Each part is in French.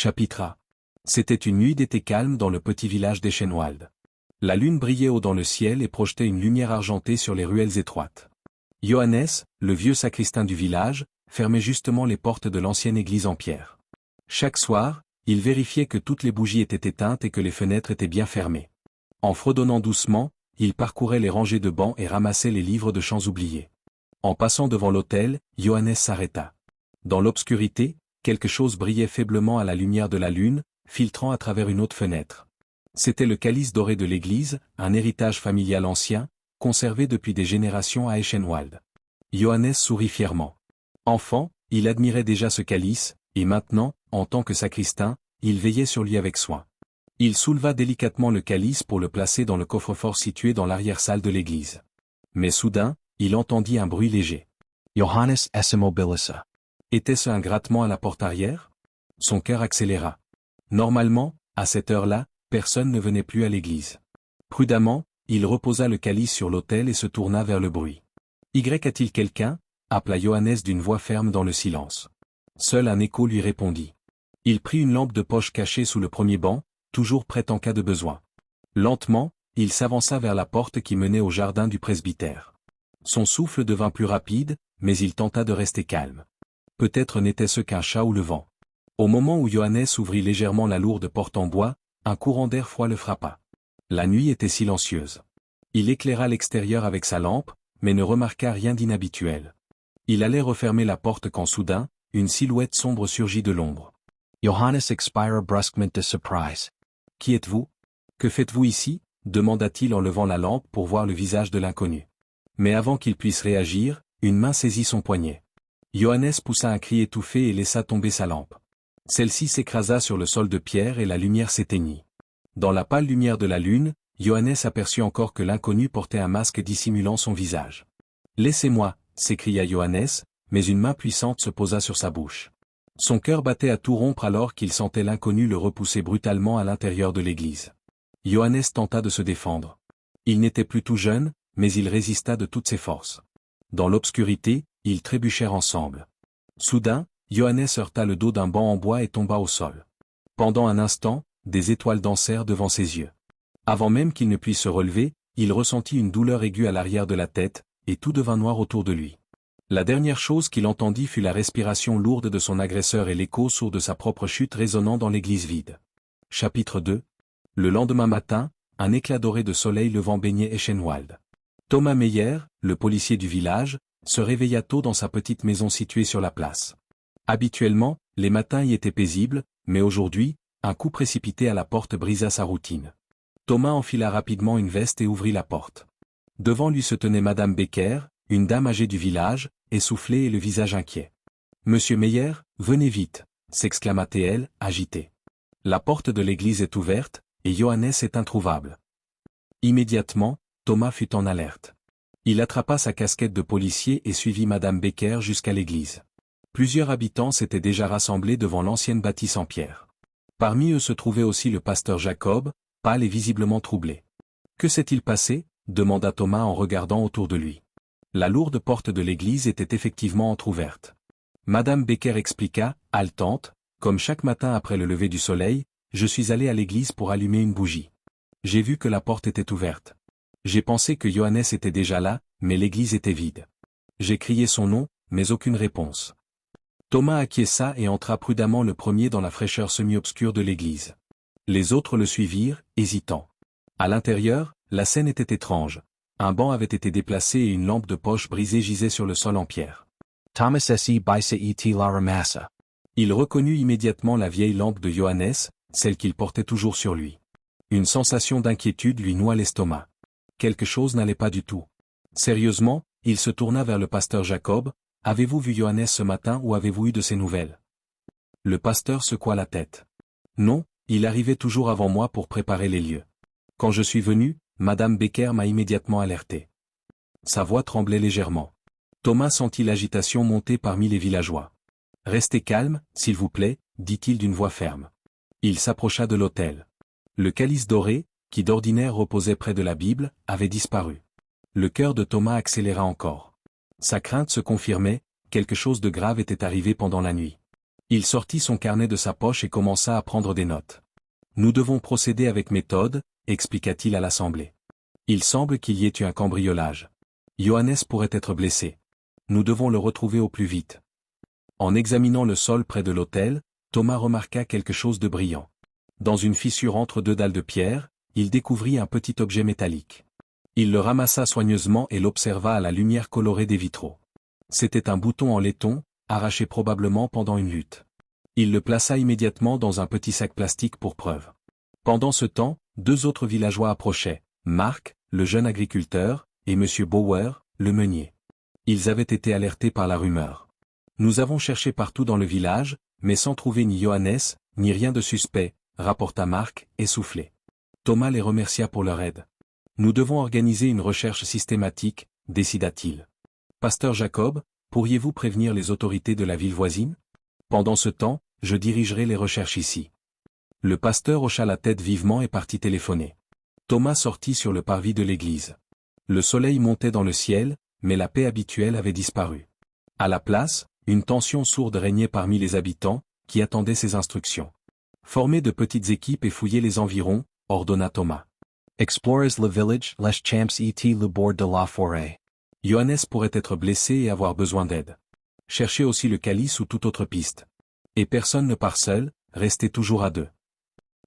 Chapitre A. C'était une nuit d'été calme dans le petit village d'Eschenwald. La lune brillait haut dans le ciel et projetait une lumière argentée sur les ruelles étroites. Johannes, le vieux sacristain du village, fermait justement les portes de l'ancienne église en pierre. Chaque soir, il vérifiait que toutes les bougies étaient éteintes et que les fenêtres étaient bien fermées. En fredonnant doucement, il parcourait les rangées de bancs et ramassait les livres de chants oubliés. En passant devant l'autel, Johannes s'arrêta. Dans l'obscurité, quelque chose brillait faiblement à la lumière de la lune, filtrant à travers une haute fenêtre. C'était le calice doré de l'église, un héritage familial ancien, conservé depuis des générations à Eschenwald. Johannes sourit fièrement. Enfant, il admirait déjà ce calice, et maintenant, en tant que sacristain, il veillait sur lui avec soin. Il souleva délicatement le calice pour le placer dans le coffre-fort situé dans l'arrière-salle de l'église. Mais soudain, il entendit un bruit léger. Johannes esse mobilisa. Était-ce un grattement à la porte arrière? Son cœur accéléra. Normalement, à cette heure-là, personne ne venait plus à l'église. Prudemment, il reposa le calice sur l'autel et se tourna vers le bruit. Y a-t-il quelqu'un? Appela Johannes d'une voix ferme dans le silence. Seul un écho lui répondit. Il prit une lampe de poche cachée sous le premier banc, toujours prête en cas de besoin. Lentement, il s'avança vers la porte qui menait au jardin du presbytère. Son souffle devint plus rapide, mais il tenta de rester calme. Peut-être n'était-ce qu'un chat ou le vent. Au moment où Johannes ouvrit légèrement la lourde porte en bois, un courant d'air froid le frappa. La nuit était silencieuse. Il éclaira l'extérieur avec sa lampe, mais ne remarqua rien d'inhabituel. Il allait refermer la porte quand soudain, une silhouette sombre surgit de l'ombre. Johannes expira brusquement de surprise. Qui êtes-vous? Que faites-vous ici? Demanda-t-il en levant la lampe pour voir le visage de l'inconnu. Mais avant qu'il puisse réagir, une main saisit son poignet. Johannes poussa un cri étouffé et laissa tomber sa lampe. Celle-ci s'écrasa sur le sol de pierre et la lumière s'éteignit. Dans la pâle lumière de la lune, Johannes aperçut encore que l'inconnu portait un masque dissimulant son visage. « Laissez-moi » s'écria Johannes, mais une main puissante se posa sur sa bouche. Son cœur battait à tout rompre alors qu'il sentait l'inconnu le repousser brutalement à l'intérieur de l'église. Johannes tenta de se défendre. Il n'était plus tout jeune, mais il résista de toutes ses forces. Dans l'obscurité, ils trébuchèrent ensemble. Soudain, Johannes heurta le dos d'un banc en bois et tomba au sol. Pendant un instant, des étoiles dansèrent devant ses yeux. Avant même qu'il ne puisse se relever, il ressentit une douleur aiguë à l'arrière de la tête, et tout devint noir autour de lui. La dernière chose qu'il entendit fut la respiration lourde de son agresseur et l'écho sourd de sa propre chute résonnant dans l'église vide. Chapitre 2. Le lendemain matin, un éclat doré de soleil levant baignait Eschenwald. Thomas Meyer, le policier du village, se réveilla tôt dans sa petite maison située sur la place. Habituellement, les matins y étaient paisibles, mais aujourd'hui, un coup précipité à la porte brisa sa routine. Thomas enfila rapidement une veste et ouvrit la porte. Devant lui se tenait Madame Becker, une dame âgée du village, essoufflée et le visage inquiet. « Monsieur Meyer, venez vite » s'exclama-t-elle, agitée. La porte de l'église est ouverte, et Johannes est introuvable. Immédiatement, Thomas fut en alerte. Il attrapa sa casquette de policier et suivit Madame Becker jusqu'à l'église. Plusieurs habitants s'étaient déjà rassemblés devant l'ancienne bâtisse en pierre. Parmi eux se trouvait aussi le pasteur Jacob, pâle et visiblement troublé. « Que s'est-il passé » demanda Thomas en regardant autour de lui. La lourde porte de l'église était effectivement entr'ouverte. Madame Becker expliqua, haletante, « Comme chaque matin après le lever du soleil, je suis allé à l'église pour allumer une bougie. J'ai vu que la porte était ouverte. J'ai pensé que Johannes était déjà là, mais l'église était vide. J'ai crié son nom, mais aucune réponse. » Thomas acquiesça et entra prudemment le premier dans la fraîcheur semi-obscure de l'église. Les autres le suivirent, hésitants. À l'intérieur, la scène était étrange. Un banc avait été déplacé et une lampe de poche brisée gisait sur le sol en pierre. Thomas esse bisa et la ramassa. Il reconnut immédiatement la vieille lampe de Johannes, celle qu'il portait toujours sur lui. Une sensation d'inquiétude lui noua l'estomac. Quelque chose n'allait pas du tout. Sérieusement, il se tourna vers le pasteur Jacob. « Avez-vous vu Johannes ce matin ou avez-vous eu de ses nouvelles ?» Le pasteur secoua la tête. « Non, il arrivait toujours avant moi pour préparer les lieux. Quand je suis venu, Madame Becker m'a immédiatement alerté. » Sa voix tremblait légèrement. Thomas sentit l'agitation monter parmi les villageois. « Restez calme, s'il vous plaît, » dit-il d'une voix ferme. Il s'approcha de l'autel. Le calice doré, qui d'ordinaire reposait près de la Bible, avait disparu. Le cœur de Thomas accéléra encore. Sa crainte se confirmait, quelque chose de grave était arrivé pendant la nuit. Il sortit son carnet de sa poche et commença à prendre des notes. Nous devons procéder avec méthode, expliqua-t-il à l'assemblée. Il semble qu'il y ait eu un cambriolage. Johannes pourrait être blessé. Nous devons le retrouver au plus vite. En examinant le sol près de l'autel, Thomas remarqua quelque chose de brillant. Dans une fissure entre deux dalles de pierre, il découvrit un petit objet métallique. Il le ramassa soigneusement et l'observa à la lumière colorée des vitraux. C'était un bouton en laiton, arraché probablement pendant une lutte. Il le plaça immédiatement dans un petit sac plastique pour preuve. Pendant ce temps, deux autres villageois approchaient, Mark, le jeune agriculteur, et M. Bauer, le meunier. Ils avaient été alertés par la rumeur. Nous avons cherché partout dans le village, mais sans trouver ni Johannes, ni rien de suspect, rapporta Mark, essoufflé. Thomas les remercia pour leur aide. Nous devons organiser une recherche systématique, décida-t-il. Pasteur Jacob, pourriez-vous prévenir les autorités de la ville voisine? Pendant ce temps, je dirigerai les recherches ici. Le pasteur hocha la tête vivement et partit téléphoner. Thomas sortit sur le parvis de l'église. Le soleil montait dans le ciel, mais la paix habituelle avait disparu. À la place, une tension sourde régnait parmi les habitants, qui attendaient ses instructions. Formez de petites équipes et fouillez les environs, ordonna Thomas. Explorez le village, les champs et le bord de la forêt. Johannes pourrait être blessé et avoir besoin d'aide. Cherchez aussi le calice ou toute autre piste. Et personne ne part seul, restez toujours à deux.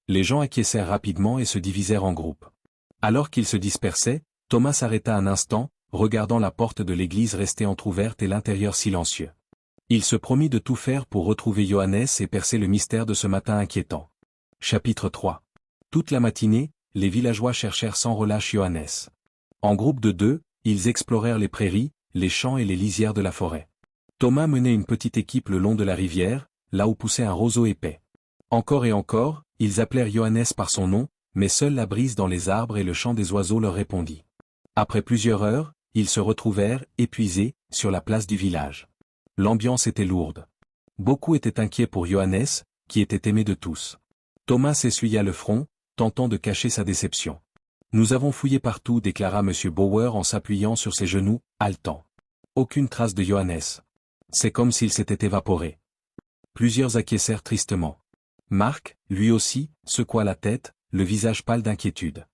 Les gens acquiescèrent rapidement et se divisèrent en groupes. Alors qu'ils se dispersaient, Thomas s'arrêta un instant, regardant la porte de l'église restée entr'ouverte et l'intérieur silencieux. Il se promit de tout faire pour retrouver Johannes et percer le mystère de ce matin inquiétant. Chapitre 3. Toute la matinée, les villageois cherchèrent sans relâche Johannes. En groupe de deux, ils explorèrent les prairies, les champs et les lisières de la forêt. Thomas menait une petite équipe le long de la rivière, là où poussait un roseau épais. Encore et encore, ils appelèrent Johannes par son nom, mais seule la brise dans les arbres et le chant des oiseaux leur répondit. Après plusieurs heures, ils se retrouvèrent, épuisés, sur la place du village. L'ambiance était lourde. Beaucoup étaient inquiets pour Johannes, qui était aimé de tous. Thomas s'essuya le front, tentant de cacher sa déception. Nous avons fouillé partout, déclara M. Bauer en s'appuyant sur ses genoux, haletant. Aucune trace de Johannes. C'est comme s'il s'était évaporé. Plusieurs acquiescèrent tristement. Mark, lui aussi, secoua la tête, le visage pâle d'inquiétude.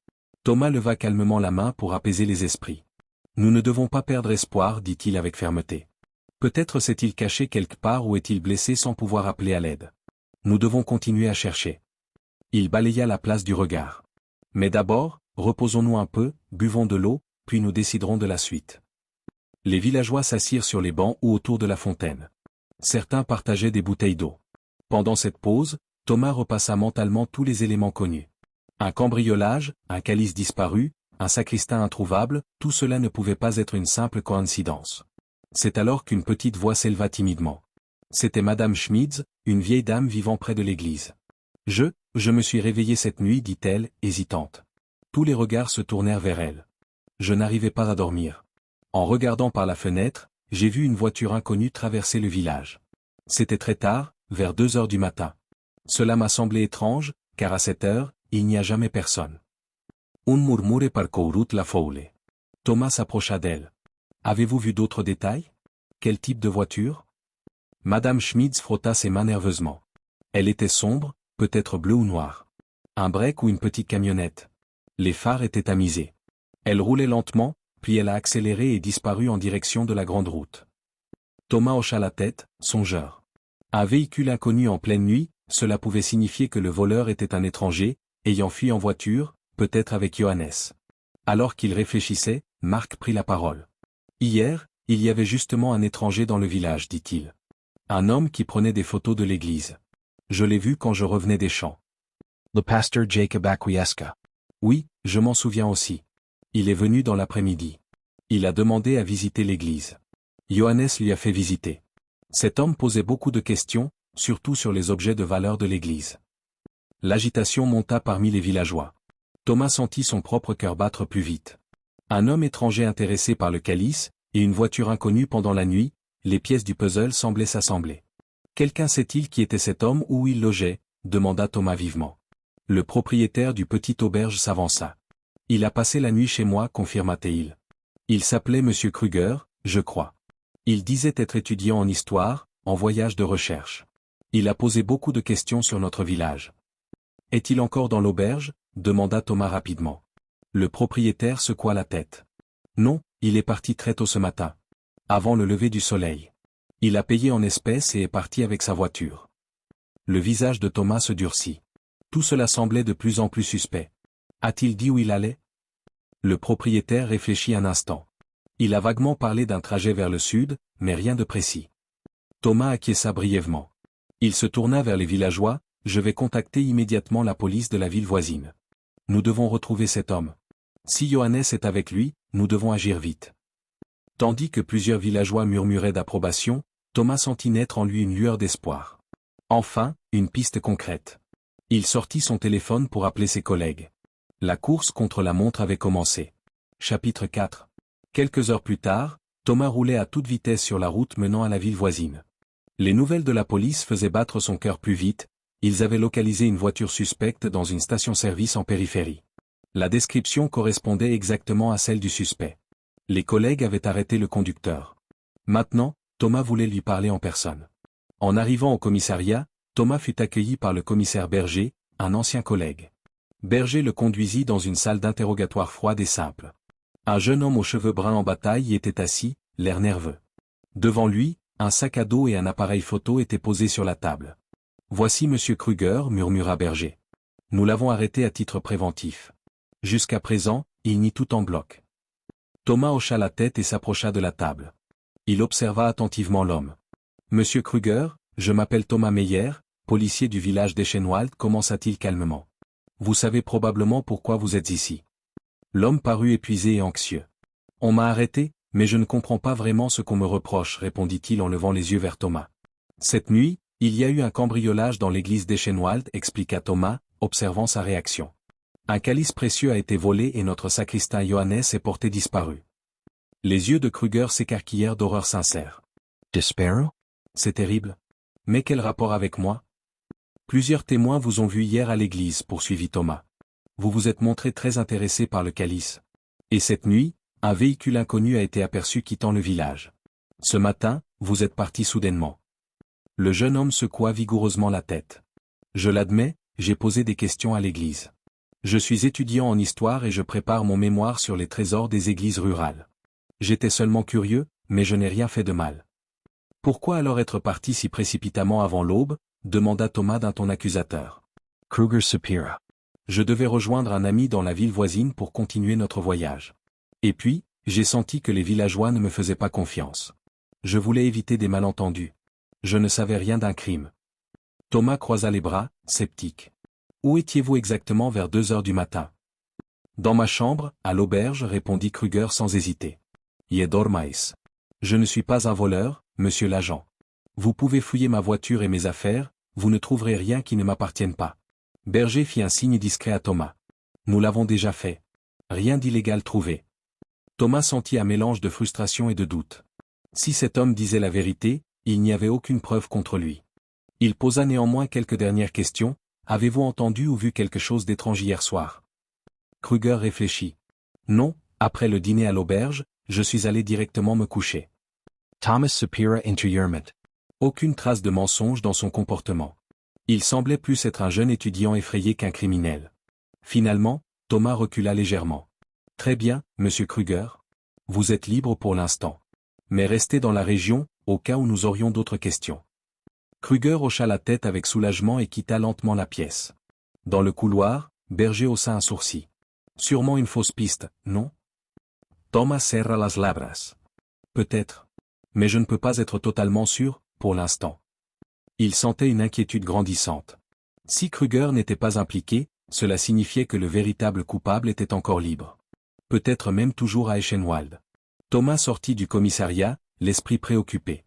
Thomas leva calmement la main pour apaiser les esprits. Nous ne devons pas perdre espoir, dit-il avec fermeté. Peut-être s'est-il caché quelque part ou est-il blessé sans pouvoir appeler à l'aide. Nous devons continuer à chercher. Il balaya la place du regard. Mais d'abord, reposons-nous un peu, buvons de l'eau, puis nous déciderons de la suite. Les villageois s'assirent sur les bancs ou autour de la fontaine. Certains partageaient des bouteilles d'eau. Pendant cette pause, Thomas repassa mentalement tous les éléments connus. Un cambriolage, un calice disparu, un sacristain introuvable, tout cela ne pouvait pas être une simple coïncidence. C'est alors qu'une petite voix s'éleva timidement. C'était Madame Schmitz, une vieille dame vivant près de l'église. Je me suis réveillée cette nuit, dit-elle, hésitante. Tous les regards se tournèrent vers elle. Je n'arrivais pas à dormir. En regardant par la fenêtre, j'ai vu une voiture inconnue traverser le village. C'était très tard, vers 2 heures du matin. Cela m'a semblé étrange, car à cette heure, il n'y a jamais personne. Un murmure parcourut la foule. Thomas s'approcha d'elle. Avez-vous vu d'autres détails? Quel type de voiture? Madame Schmitz frotta ses mains nerveusement. Elle était sombre, peut-être bleue ou noire. Un break ou une petite camionnette. Les phares étaient tamisés. Elle roulait lentement, puis elle a accéléré et disparut en direction de la grande route. Thomas hocha la tête, songeur. Un véhicule inconnu en pleine nuit, cela pouvait signifier que le voleur était un étranger, ayant fui en voiture, peut-être avec Johannes. Alors qu'il réfléchissait, Mark prit la parole. Hier, il y avait justement un étranger dans le village, dit-il. Un homme qui prenait des photos de l'église. Je l'ai vu quand je revenais des champs. Le pasteur Jacob acquiesca. Oui, je m'en souviens aussi. Il est venu dans l'après-midi. Il a demandé à visiter l'église. Johannes lui a fait visiter. Cet homme posait beaucoup de questions, surtout sur les objets de valeur de l'église. L'agitation monta parmi les villageois. Thomas sentit son propre cœur battre plus vite. Un homme étranger intéressé par le calice, et une voiture inconnue pendant la nuit, les pièces du puzzle semblaient s'assembler. Quelqu'un sait-il qui était cet homme ou où il logeait? Demanda Thomas vivement. Le propriétaire du petit auberge s'avança. Il a passé la nuit chez moi, confirma-t-il. Il s'appelait Monsieur Kruger, je crois. Il disait être étudiant en histoire, en voyage de recherche. Il a posé beaucoup de questions sur notre village. Est-il encore dans l'auberge? Demanda Thomas rapidement. Le propriétaire secoua la tête. Non, il est parti très tôt ce matin. Avant le lever du soleil. Il a payé en espèces et est parti avec sa voiture. Le visage de Thomas se durcit. Tout cela semblait de plus en plus suspect. A-t-il dit où il allait? Le propriétaire réfléchit un instant. Il a vaguement parlé d'un trajet vers le sud, mais rien de précis. Thomas acquiesça brièvement. Il se tourna vers les villageois. Je vais contacter immédiatement la police de la ville voisine. Nous devons retrouver cet homme. Si Johannes est avec lui, nous devons agir vite. Tandis que plusieurs villageois murmuraient d'approbation, Thomas sentit naître en lui une lueur d'espoir. Enfin, une piste concrète. Il sortit son téléphone pour appeler ses collègues. La course contre la montre avait commencé. Chapitre 4. Quelques heures plus tard, Thomas roulait à toute vitesse sur la route menant à la ville voisine. Les nouvelles de la police faisaient battre son cœur plus vite. Ils avaient localisé une voiture suspecte dans une station-service en périphérie. La description correspondait exactement à celle du suspect. Les collègues avaient arrêté le conducteur. Maintenant, Thomas voulait lui parler en personne. En arrivant au commissariat, Thomas fut accueilli par le commissaire Berger, un ancien collègue. Berger le conduisit dans une salle d'interrogatoire froide et simple. Un jeune homme aux cheveux bruns en bataille y était assis, l'air nerveux. Devant lui, un sac à dos et un appareil photo étaient posés sur la table. « Voici Monsieur Kruger, murmura Berger. Nous l'avons arrêté à titre préventif. Jusqu'à présent, il nie tout en bloc. » Thomas hocha la tête et s'approcha de la table. Il observa attentivement l'homme. « Monsieur Kruger, je m'appelle Thomas Meyer, policier du village d'Eschenwald, commença-t-il calmement. Vous savez probablement pourquoi vous êtes ici. » L'homme parut épuisé et anxieux. « On m'a arrêté, mais je ne comprends pas vraiment ce qu'on me reproche, répondit-il en levant les yeux vers Thomas. Cette nuit, il y a eu un cambriolage dans l'église d'Eschenwald, expliqua Thomas, observant sa réaction. Un calice précieux a été volé et notre sacristain Johannes est porté disparu. Les yeux de Kruger s'écarquillèrent d'horreur sincère. Despero? C'est terrible. Mais quel rapport avec moi? Plusieurs témoins vous ont vu hier à l'église, poursuivit Thomas. Vous vous êtes montré très intéressé par le calice. Et cette nuit, un véhicule inconnu a été aperçu quittant le village. Ce matin, vous êtes parti soudainement. Le jeune homme secoua vigoureusement la tête. Je l'admets, j'ai posé des questions à l'église. Je suis étudiant en histoire et je prépare mon mémoire sur les trésors des églises rurales. J'étais seulement curieux, mais je n'ai rien fait de mal. Pourquoi alors être parti si précipitamment avant l'aube? Demanda Thomas d'un ton accusateur. Kruger Sapira. Je devais rejoindre un ami dans la ville voisine pour continuer notre voyage. Et puis, j'ai senti que les villageois ne me faisaient pas confiance. Je voulais éviter des malentendus. Je ne savais rien d'un crime. Thomas croisa les bras, sceptique. Où étiez-vous exactement vers 2 heures du matin? Dans ma chambre, à l'auberge, répondit Kruger sans hésiter. Je dormais. Je ne suis pas un voleur, monsieur l'agent. Vous pouvez fouiller ma voiture et mes affaires, vous ne trouverez rien qui ne m'appartienne pas. Berger fit un signe discret à Thomas. Nous l'avons déjà fait. Rien d'illégal trouvé. Thomas sentit un mélange de frustration et de doute. Si cet homme disait la vérité, il n'y avait aucune preuve contre lui. Il posa néanmoins quelques dernières questions. Avez-vous entendu ou vu quelque chose d'étrange hier soir? Kruger réfléchit. Non, après le dîner à l'auberge, je suis allé directement me coucher. Thomas Sapira interment. Aucune trace de mensonge dans son comportement. Il semblait plus être un jeune étudiant effrayé qu'un criminel. Finalement, Thomas recula légèrement. Très bien, monsieur Kruger. Vous êtes libre pour l'instant. Mais restez dans la région, au cas où nous aurions d'autres questions. Kruger hocha la tête avec soulagement et quitta lentement la pièce. Dans le couloir, Berger haussa un sourcil. Sûrement une fausse piste, non? Thomas serra las labras. Peut-être. Mais je ne peux pas être totalement sûr, pour l'instant. Il sentait une inquiétude grandissante. Si Kruger n'était pas impliqué, cela signifiait que le véritable coupable était encore libre. Peut-être même toujours à Eschenwald. Thomas sortit du commissariat, l'esprit préoccupé.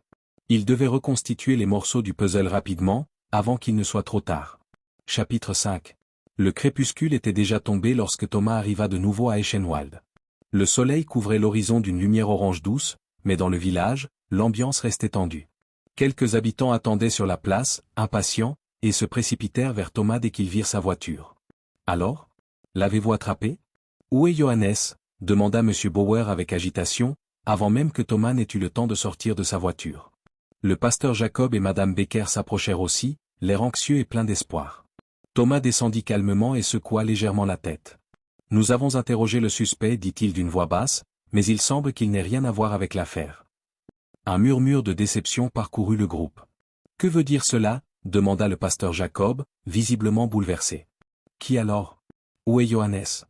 Il devait reconstituer les morceaux du puzzle rapidement, avant qu'il ne soit trop tard. Chapitre 5. Le crépuscule était déjà tombé lorsque Thomas arriva de nouveau à Eschenwald. Le soleil couvrait l'horizon d'une lumière orange douce, mais dans le village, l'ambiance restait tendue. Quelques habitants attendaient sur la place, impatients, et se précipitèrent vers Thomas dès qu'ils virent sa voiture. « Alors? L'avez-vous attrapé? Où est Johannes? » demanda M. Bauer avec agitation, avant même que Thomas n'ait eu le temps de sortir de sa voiture. Le pasteur Jacob et madame Becker s'approchèrent aussi, l'air anxieux et plein d'espoir. Thomas descendit calmement et secoua légèrement la tête. Nous avons interrogé le suspect, dit-il d'une voix basse, mais il semble qu'il n'ait rien à voir avec l'affaire. Un murmure de déception parcourut le groupe. Que veut dire cela? Demanda le pasteur Jacob, visiblement bouleversé. Qui alors? Où est Johannes?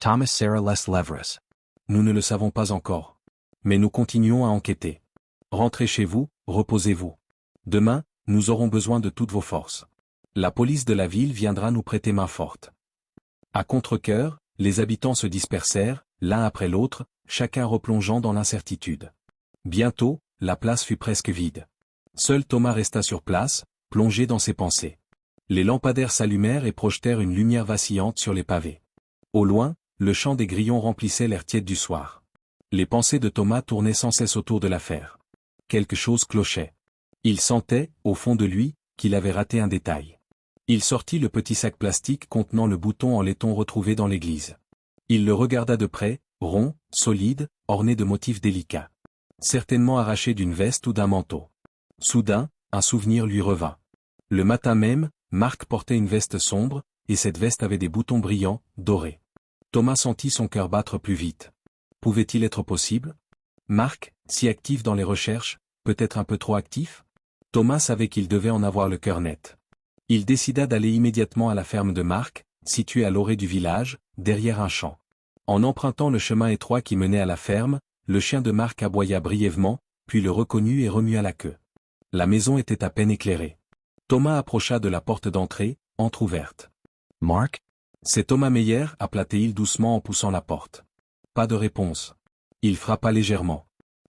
Thomas Sarah Les Levres. Nous ne le savons pas encore. Mais nous continuons à enquêter. Rentrez chez vous, reposez-vous. Demain, nous aurons besoin de toutes vos forces. La police de la ville viendra nous prêter main forte. À contre-cœur, les habitants se dispersèrent, l'un après l'autre, chacun replongeant dans l'incertitude. Bientôt, la place fut presque vide. Seul Thomas resta sur place, plongé dans ses pensées. Les lampadaires s'allumèrent et projetèrent une lumière vacillante sur les pavés. Au loin, le chant des grillons remplissait l'air tiède du soir. Les pensées de Thomas tournaient sans cesse autour de l'affaire. Quelque chose clochait. Il sentait, au fond de lui, qu'il avait raté un détail. Il sortit le petit sac plastique contenant le bouton en laiton retrouvé dans l'église. Il le regarda de près, rond, solide, orné de motifs délicats. Certainement arraché d'une veste ou d'un manteau. Soudain, un souvenir lui revint. Le matin même, Marc portait une veste sombre, et cette veste avait des boutons brillants, dorés. Thomas sentit son cœur battre plus vite. Pouvait-il être possible? Marc, si actif dans les recherches, peut-être un peu trop actif? Thomas savait qu'il devait en avoir le cœur net. Il décida d'aller immédiatement à la ferme de Marc, située à l'orée du village, derrière un champ. En empruntant le chemin étroit qui menait à la ferme, le chien de Marc aboya brièvement, puis le reconnut et remua la queue. La maison était à peine éclairée. Thomas approcha de la porte d'entrée, entr'ouverte. « Marc? » C'est Thomas Meyer, appela-t-il doucement en poussant la porte. Pas de réponse. Il frappa légèrement.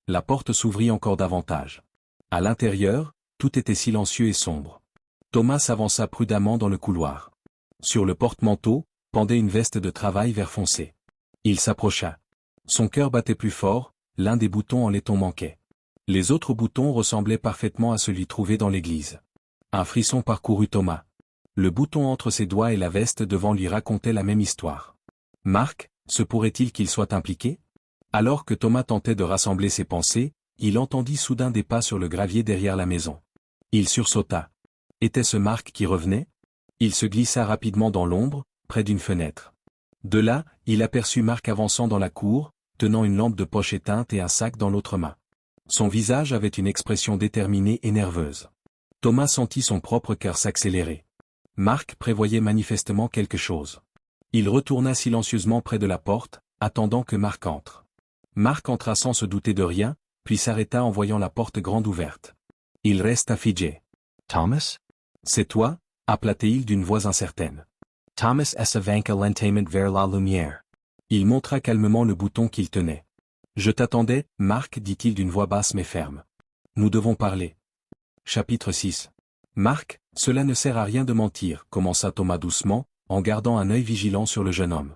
La porte s'ouvrit encore davantage. À l'intérieur, tout était silencieux et sombre. Thomas s'avança prudemment dans le couloir. Sur le porte-manteau, pendait une veste de travail vert foncé. Il s'approcha. Son cœur battait plus fort, l'un des boutons en laiton manquait. Les autres boutons ressemblaient parfaitement à celui trouvé dans l'église. Un frisson parcourut Thomas. Le bouton entre ses doigts et la veste devant lui racontait la même histoire. Marc, se pourrait-il qu'il soit impliqué? Alors que Thomas tentait de rassembler ses pensées, il entendit soudain des pas sur le gravier derrière la maison. Il sursauta. Était-ce Marc qui revenait? Il se glissa rapidement dans l'ombre, près d'une fenêtre. De là, il aperçut Marc avançant dans la cour, tenant une lampe de poche éteinte et un sac dans l'autre main. Son visage avait une expression déterminée et nerveuse. Thomas sentit son propre cœur s'accélérer. Marc prévoyait manifestement quelque chose. Il retourna silencieusement près de la porte, attendant que Marc entre. Marc entra sans se douter de rien, puis s'arrêta en voyant la porte grande ouverte. Il resta figé. « Thomas? » C'est toi? Appela-t-il d'une voix incertaine. Thomas s'avança lentement vers la lumière. Il montra calmement le bouton qu'il tenait. Je t'attendais, Marc, dit-il d'une voix basse mais ferme. Nous devons parler. Chapitre 6. Marc, cela ne sert à rien de mentir, commença Thomas doucement, en gardant un œil vigilant sur le jeune homme.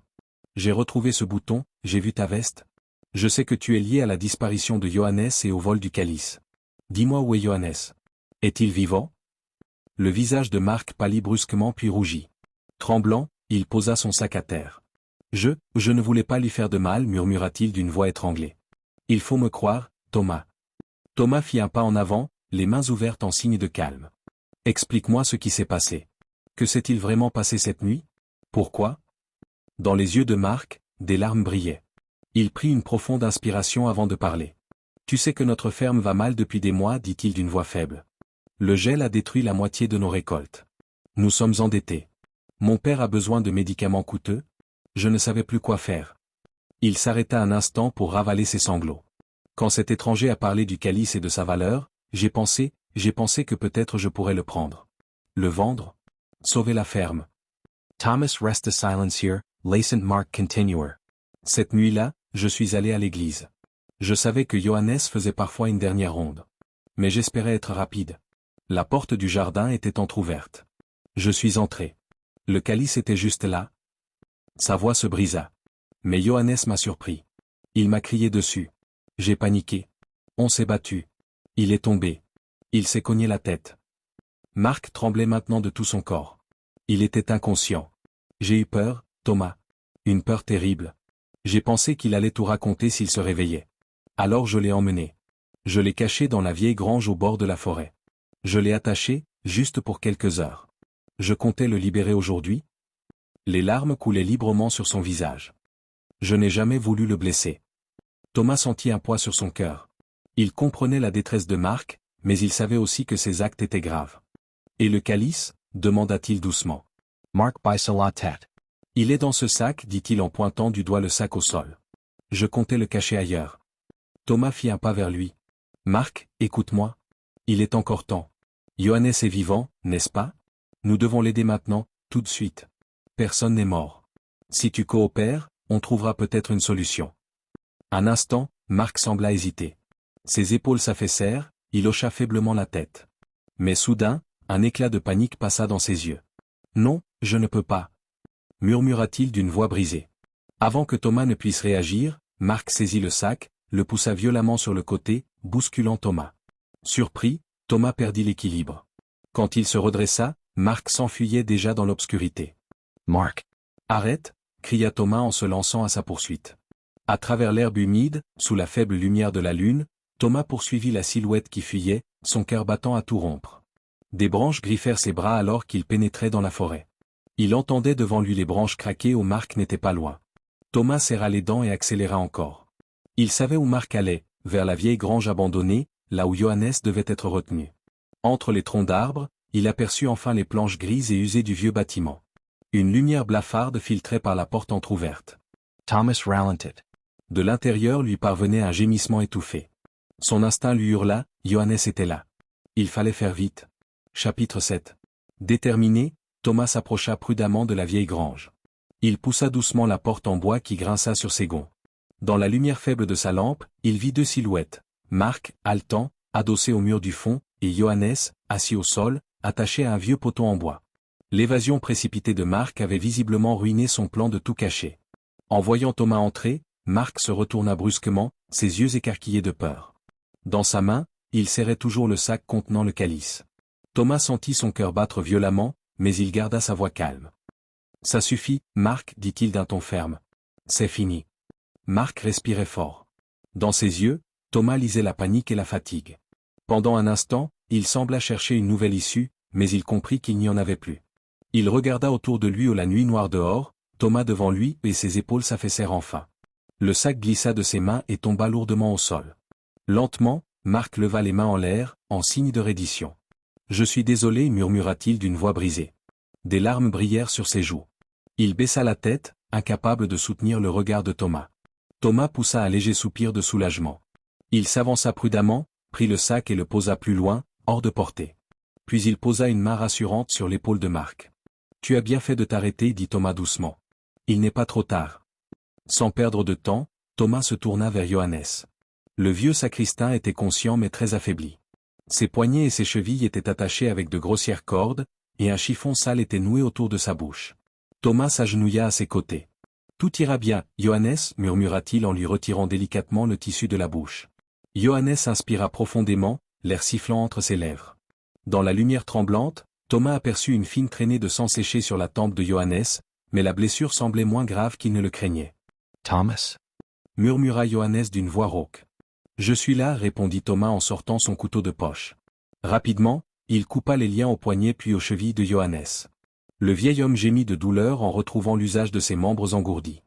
J'ai retrouvé ce bouton, j'ai vu ta veste. Je sais que tu es lié à la disparition de Johannes et au vol du calice. Dis-moi où est Johannes. Est-il vivant? Le visage de Marc pâlit brusquement puis rougit. Tremblant, il posa son sac à terre. Je ne voulais pas lui faire de mal, murmura-t-il d'une voix étranglée. Il faut me croire, Thomas. Thomas fit un pas en avant, les mains ouvertes en signe de calme. Explique-moi ce qui s'est passé. Que s'est-il vraiment passé cette nuit? Pourquoi? Dans les yeux de Marc, des larmes brillaient. Il prit une profonde inspiration avant de parler. Tu sais que notre ferme va mal depuis des mois, dit-il d'une voix faible. Le gel a détruit la moitié de nos récoltes. Nous sommes endettés. Mon père a besoin de médicaments coûteux. Je ne savais plus quoi faire. Il s'arrêta un instant pour ravaler ses sanglots. Quand cet étranger a parlé du calice et de sa valeur, j'ai pensé que peut-être je pourrais le prendre. Le vendre? Sauver la ferme. Thomas resta silencieux, laissant Marc continuer. Cette nuit-là, je suis allé à l'église. Je savais que Johannes faisait parfois une dernière ronde. Mais j'espérais être rapide. La porte du jardin était entr'ouverte. Je suis entré. Le calice était juste là. Sa voix se brisa. Mais Johannes m'a surpris. Il m'a crié dessus. J'ai paniqué. On s'est battu. Il est tombé. Il s'est cogné la tête. Marc tremblait maintenant de tout son corps. Il était inconscient. J'ai eu peur, Thomas. Une peur terrible. J'ai pensé qu'il allait tout raconter s'il se réveillait. Alors je l'ai emmené. Je l'ai caché dans la vieille grange au bord de la forêt. Je l'ai attaché, juste pour quelques heures. Je comptais le libérer aujourd'hui. Les larmes coulaient librement sur son visage. Je n'ai jamais voulu le blesser. Thomas sentit un poids sur son cœur. Il comprenait la détresse de Marc, mais il savait aussi que ses actes étaient graves. Et le calice? Demanda-t-il doucement. Mark baissa la tête. Il est dans ce sac, dit-il en pointant du doigt le sac au sol. Je comptais le cacher ailleurs. Thomas fit un pas vers lui. Marc, écoute-moi. Il est encore temps. Johannes est vivant, n'est-ce pas? Nous devons l'aider maintenant, tout de suite. Personne n'est mort. Si tu coopères, on trouvera peut-être une solution. Un instant, Marc sembla hésiter. Ses épaules s'affaissèrent, il hocha faiblement la tête. Mais soudain, un éclat de panique passa dans ses yeux. Non, je ne peux pas. Murmura-t-il d'une voix brisée. Avant que Thomas ne puisse réagir, Marc saisit le sac, le poussa violemment sur le côté, bousculant Thomas. Surpris, Thomas perdit l'équilibre. Quand il se redressa, Marc s'enfuyait déjà dans l'obscurité. Mark. Arrête, cria Thomas en se lançant à sa poursuite. À travers l'herbe humide, sous la faible lumière de la lune, Thomas poursuivit la silhouette qui fuyait, son cœur battant à tout rompre. Des branches griffèrent ses bras alors qu'il pénétrait dans la forêt. Il entendait devant lui les branches craquer où Marc n'était pas loin. Thomas serra les dents et accéléra encore. Il savait où Marc allait, vers la vieille grange abandonnée, là où Johannes devait être retenu. Entre les troncs d'arbres, il aperçut enfin les planches grises et usées du vieux bâtiment. Une lumière blafarde filtrait par la porte entr'ouverte. Thomas ralented. De l'intérieur lui parvenait un gémissement étouffé. Son instinct lui hurla, Johannes était là. Il fallait faire vite. Chapitre 7. Déterminé, Thomas s'approcha prudemment de la vieille grange. Il poussa doucement la porte en bois qui grinça sur ses gonds. Dans la lumière faible de sa lampe, il vit deux silhouettes, Marc, haletant, adossé au mur du fond, et Johannes, assis au sol, attaché à un vieux poteau en bois. L'évasion précipitée de Marc avait visiblement ruiné son plan de tout cacher. En voyant Thomas entrer, Marc se retourna brusquement, ses yeux écarquillés de peur. Dans sa main, il serrait toujours le sac contenant le calice. Thomas sentit son cœur battre violemment, mais il garda sa voix calme. « Ça suffit, Marc, dit-il d'un ton ferme. C'est fini. » Marc respirait fort. Dans ses yeux, Thomas lisait la panique et la fatigue. Pendant un instant, il sembla chercher une nouvelle issue, mais il comprit qu'il n'y en avait plus. Il regarda autour de lui où la nuit noire dehors, Thomas devant lui et ses épaules s'affaissèrent enfin. Le sac glissa de ses mains et tomba lourdement au sol. Lentement, Marc leva les mains en l'air, en signe de reddition. « Je suis désolé, murmura-t-il d'une voix brisée. Des larmes brillèrent sur ses joues. Il baissa la tête, incapable de soutenir le regard de Thomas. Thomas poussa un léger soupir de soulagement. Il s'avança prudemment, prit le sac et le posa plus loin, hors de portée. Puis il posa une main rassurante sur l'épaule de Marc. « Tu as bien fait de t'arrêter, dit Thomas doucement. Il n'est pas trop tard. » Sans perdre de temps, Thomas se tourna vers Johannes. Le vieux sacristain était conscient mais très affaibli. Ses poignets et ses chevilles étaient attachés avec de grossières cordes, et un chiffon sale était noué autour de sa bouche. Thomas s'agenouilla à ses côtés. « Tout ira bien, Johannes, murmura-t-il en lui retirant délicatement le tissu de la bouche. Johannes inspira profondément, l'air sifflant entre ses lèvres. Dans la lumière tremblante, Thomas aperçut une fine traînée de sang séché sur la tempe de Johannes, mais la blessure semblait moins grave qu'il ne le craignait. « Thomas » murmura Johannes d'une voix rauque. « Je suis là, répondit Thomas en sortant son couteau de poche. Rapidement, il coupa les liens aux poignets puis aux chevilles de Johannes. Le vieil homme gémit de douleur en retrouvant l'usage de ses membres engourdis.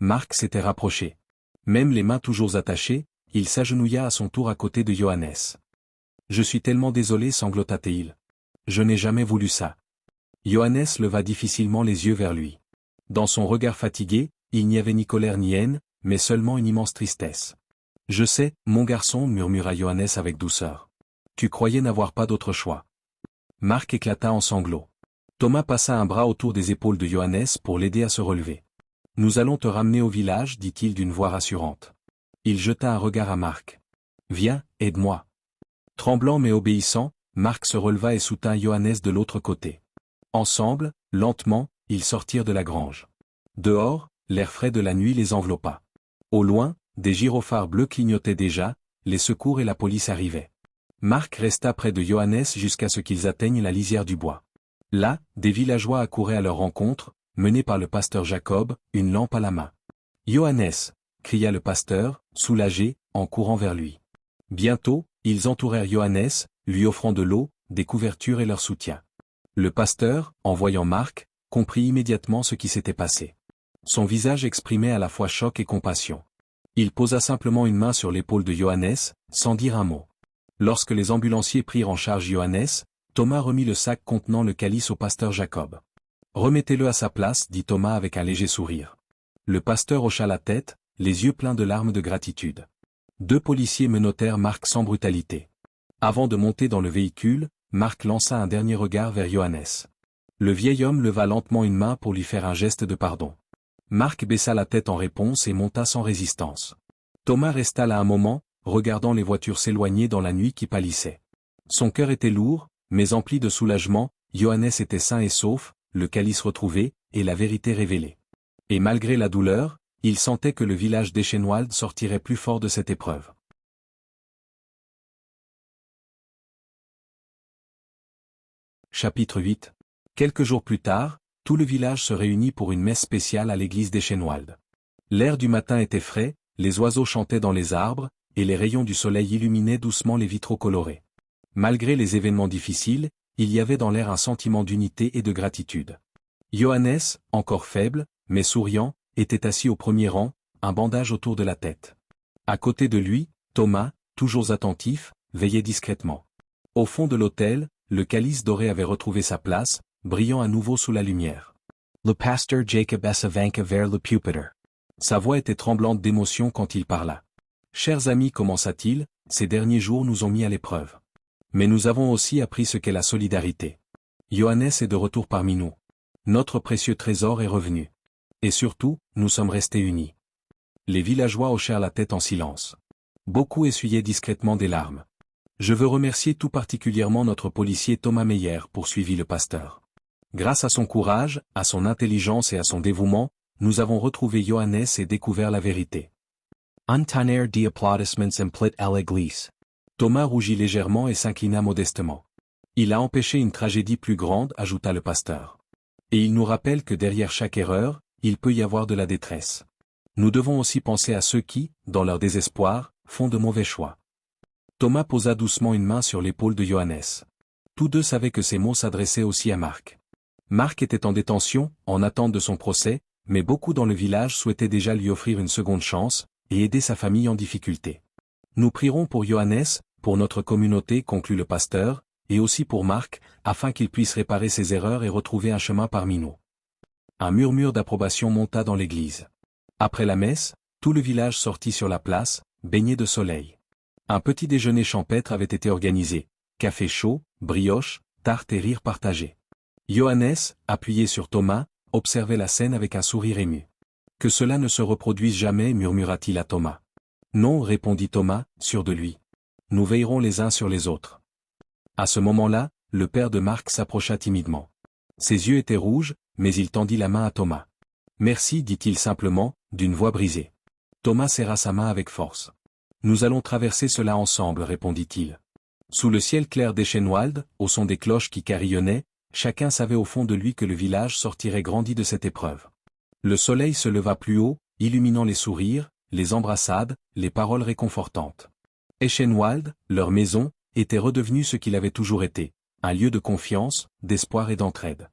Marc s'était rapproché. Même les mains toujours attachées, il s'agenouilla à son tour à côté de Johannes. « Je suis tellement désolé, sanglota-t-il. Je n'ai jamais voulu ça. » Johannes leva difficilement les yeux vers lui. Dans son regard fatigué, il n'y avait ni colère ni haine, mais seulement une immense tristesse. « Je sais, mon garçon, murmura Johannes avec douceur. Tu croyais n'avoir pas d'autre choix. » Marc éclata en sanglots. Thomas passa un bras autour des épaules de Johannes pour l'aider à se relever. « Nous allons te ramener au village, dit-il d'une voix rassurante. Il jeta un regard à Marc. « Viens, aide-moi. » Tremblant mais obéissant, Marc se releva et soutint Johannes de l'autre côté. Ensemble, lentement, ils sortirent de la grange. Dehors, l'air frais de la nuit les enveloppa. Au loin, des gyrophares bleus clignotaient déjà, les secours et la police arrivaient. Marc resta près de Johannes jusqu'à ce qu'ils atteignent la lisière du bois. Là, des villageois accouraient à leur rencontre, menés par le pasteur Jacob, une lampe à la main. « Johannes » cria le pasteur, soulagé, en courant vers lui. Bientôt, ils entourèrent Johannes, lui offrant de l'eau, des couvertures et leur soutien. Le pasteur, en voyant Marc, comprit immédiatement ce qui s'était passé. Son visage exprimait à la fois choc et compassion. Il posa simplement une main sur l'épaule de Johannes, sans dire un mot. Lorsque les ambulanciers prirent en charge Johannes, Thomas remit le sac contenant le calice au pasteur Jacob. « Remettez-le à sa place, dit Thomas avec un léger sourire. Le pasteur hocha la tête, les yeux pleins de larmes de gratitude. 2 policiers menottèrent Marc sans brutalité. Avant de monter dans le véhicule, Marc lança un dernier regard vers Johannes. Le vieil homme leva lentement une main pour lui faire un geste de pardon. Marc baissa la tête en réponse et monta sans résistance. Thomas resta là un moment, regardant les voitures s'éloigner dans la nuit qui pâlissait. Son cœur était lourd, mais empli de soulagement, Johannes était sain et sauf, le calice retrouvé, et la vérité révélée. Et malgré la douleur, il sentait que le village d'Eschenwald sortirait plus fort de cette épreuve. Chapitre 8. Quelques jours plus tard, tout le village se réunit pour une messe spéciale à l'église d'Eschenwald. L'air du matin était frais, les oiseaux chantaient dans les arbres, et les rayons du soleil illuminaient doucement les vitraux colorés. Malgré les événements difficiles, il y avait dans l'air un sentiment d'unité et de gratitude. Johannes, encore faible, mais souriant, était assis au premier rang, un bandage autour de la tête. À côté de lui, Thomas, toujours attentif, veillait discrètement. Au fond de l'autel, le calice doré avait retrouvé sa place, brillant à nouveau sous la lumière. Le pasteur Jacob s'avança vers le pupitre. Sa voix était tremblante d'émotion quand il parla. « Chers amis, commença-t-il, ces derniers jours nous ont mis à l'épreuve. Mais nous avons aussi appris ce qu'est la solidarité. Johannes est de retour parmi nous. Notre précieux trésor est revenu. Et surtout, nous sommes restés unis. » Les villageois hochèrent la tête en silence. Beaucoup essuyaient discrètement des larmes. « Je veux remercier tout particulièrement notre policier Thomas Meyer, poursuivit le pasteur. Grâce à son courage, à son intelligence et à son dévouement, nous avons retrouvé Johannes et découvert la vérité. » Un tonnerre d'applaudissements emplit à l'église. Thomas rougit légèrement et s'inclina modestement. « Il a empêché une tragédie plus grande, ajouta le pasteur. Et il nous rappelle que derrière chaque erreur, il peut y avoir de la détresse. Nous devons aussi penser à ceux qui, dans leur désespoir, font de mauvais choix. » Thomas posa doucement une main sur l'épaule de Johannes. Tous deux savaient que ces mots s'adressaient aussi à Marc. Marc était en détention, en attente de son procès, mais beaucoup dans le village souhaitaient déjà lui offrir une seconde chance, et aider sa famille en difficulté. « Nous prierons pour Johannes, pour notre communauté, conclut le pasteur, et aussi pour Marc, afin qu'il puisse réparer ses erreurs et retrouver un chemin parmi nous. » Un murmure d'approbation monta dans l'église. Après la messe, tout le village sortit sur la place, baigné de soleil. Un petit déjeuner champêtre avait été organisé, café chaud, brioche, tarte et rire partagé. Johannes, appuyé sur Thomas, observait la scène avec un sourire ému. « Que cela ne se reproduise jamais, murmura-t-il à Thomas. « Non, répondit Thomas, sûr de lui. Nous veillerons les uns sur les autres. » À ce moment-là, le père de Marc s'approcha timidement. Ses yeux étaient rouges, mais il tendit la main à Thomas. « Merci, dit-il simplement, d'une voix brisée. Thomas serra sa main avec force. « Nous allons traverser cela ensemble, répondit-il. » Sous le ciel clair d'Eschenwald, au son des cloches qui carillonnaient, chacun savait au fond de lui que le village sortirait grandi de cette épreuve. Le soleil se leva plus haut, illuminant les sourires, les embrassades, les paroles réconfortantes. Eschenwald, leur maison, était redevenu ce qu'il avait toujours été, un lieu de confiance, d'espoir et d'entraide.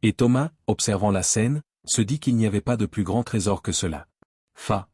Et Thomas, observant la scène, se dit qu'il n'y avait pas de plus grand trésor que cela. Fa.